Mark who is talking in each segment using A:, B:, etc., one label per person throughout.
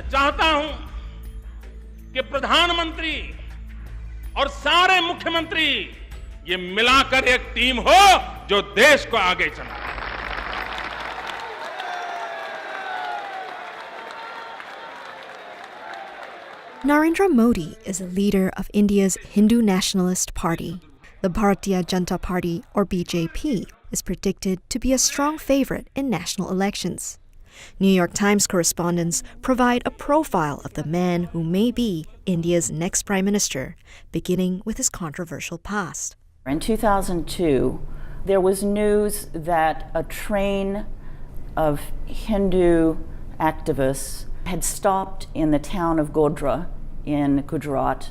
A: मैं चाहता हूं कि प्रधानमंत्री और सारे मुख्यमंत्री ये मिलाकर एक टीम हो जो देश को आगे चलाए।
B: Narendra Modi is a leader of India's Hindu nationalist party. The Bharatiya Janata Party, or BJP, is predicted to be a strong favorite in national elections. New York Times correspondents provide a profile of the man who may be India's next prime minister, beginning with his controversial past.
C: In 2002, there was news that a train of Hindu activists had stopped in the town of Godhra in Gujarat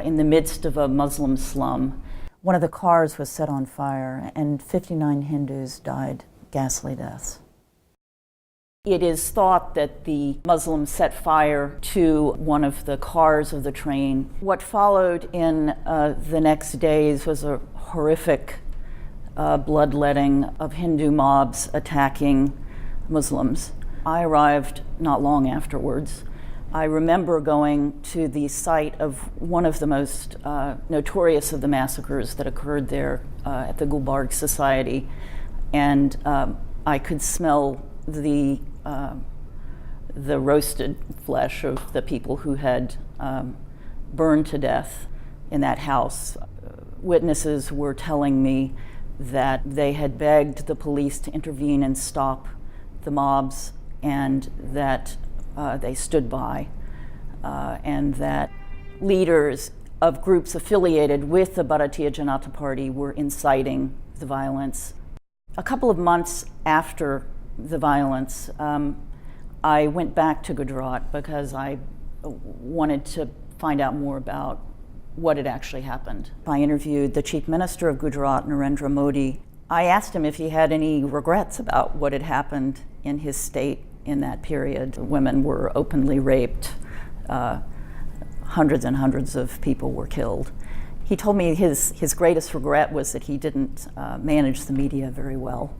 C: in the midst of a Muslim slum. One of the cars was set on fire and 59 Hindus died ghastly deaths. It is thought that the Muslims set fire to one of the cars of the train. What followed in the next days was a horrific bloodletting of Hindu mobs attacking Muslims. I arrived not long afterwards. I remember going to the site of one of the most notorious of the massacres that occurred there at the Gulbarg Society, and I could smell the roasted flesh of the people who had burned to death in that house. Witnesses were telling me that they had begged the police to intervene and stop the mobs, and that they stood by, and that leaders of groups affiliated with the Bharatiya Janata Party were inciting the violence. A couple of months after the violence, I went back to Gujarat because I wanted to find out more about what had actually happened. I interviewed the Chief Minister of Gujarat, Narendra Modi. I asked him if he had any regrets about what had happened in his state in that period. Women were openly raped. Hundreds and hundreds of people were killed. He told me his greatest regret was that he didn't manage the media very well.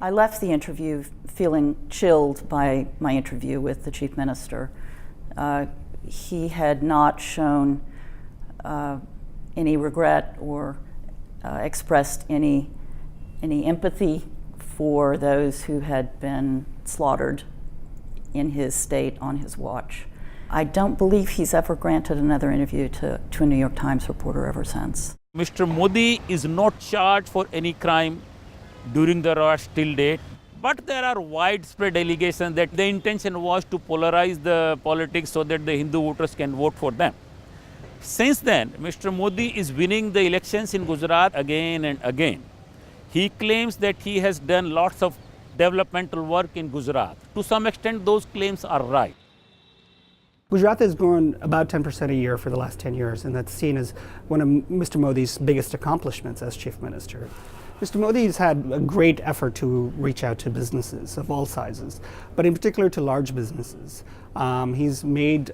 C: I left the interview feeling chilled by my interview with the Chief Minister. He had not shown any regret or expressed any empathy for those who had been slaughtered in his state on his watch. I don't believe he's ever granted another interview to a New York Times reporter ever since.
D: Mr. Modi is not charged for any crime during the riots till date, but there are widespread allegations that the intention was to polarize the politics so that the Hindu voters can vote for them. Since then, Mr. Modi is winning the elections in Gujarat again and again. He claims that he has done lots of developmental work in Gujarat. To some extent, those claims are right.
E: Gujarat has grown about 10% a year for the last 10 years, and that's seen as one of Mr. Modi's biggest accomplishments as Chief Minister. Mr. Modi has had a great effort to reach out to businesses of all sizes, but in particular to large businesses. He's made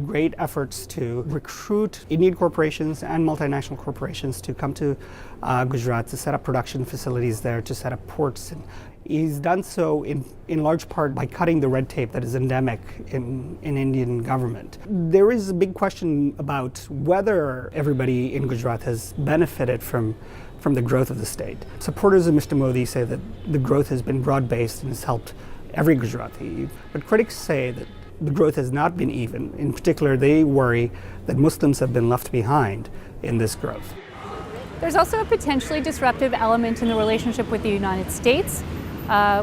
E: great efforts to recruit Indian corporations and multinational corporations to come to Gujarat to set up production facilities there, to set up ports. And he's done so in large part by cutting the red tape that is endemic in Indian government. There is a big question about whether everybody in Gujarat has benefited from the growth of the state. Supporters of Mr. Modi say that the growth has been broad-based and has helped every Gujarati. But critics say that the growth has not been even. In particular, they worry that Muslims have been left behind in this growth.
F: There's also a potentially disruptive element in the relationship with the United States,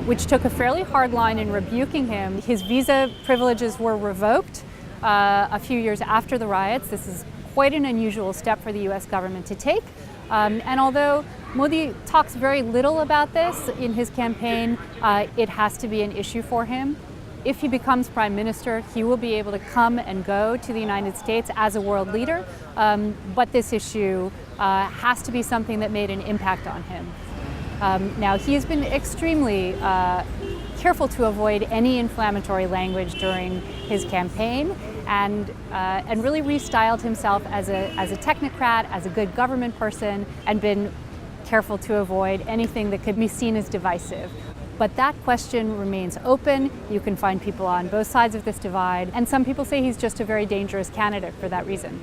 F: which took a fairly hard line in rebuking him. His visa privileges were revoked a few years after the riots. This is quite an unusual step for the US government to take. And although Modi talks very little about this in his campaign, it has to be an issue for him. If he becomes prime minister, he will be able to come and go to the United States as a world leader, but this issue has to be something that made an impact on him. Now, he has been extremely careful to avoid any inflammatory language during his campaign, and really restyled himself as a technocrat, as a good government person, and been careful to avoid anything that could be seen as divisive. But that question remains open. You can find people on both sides of this divide, and some people say he's just a very dangerous candidate for that reason.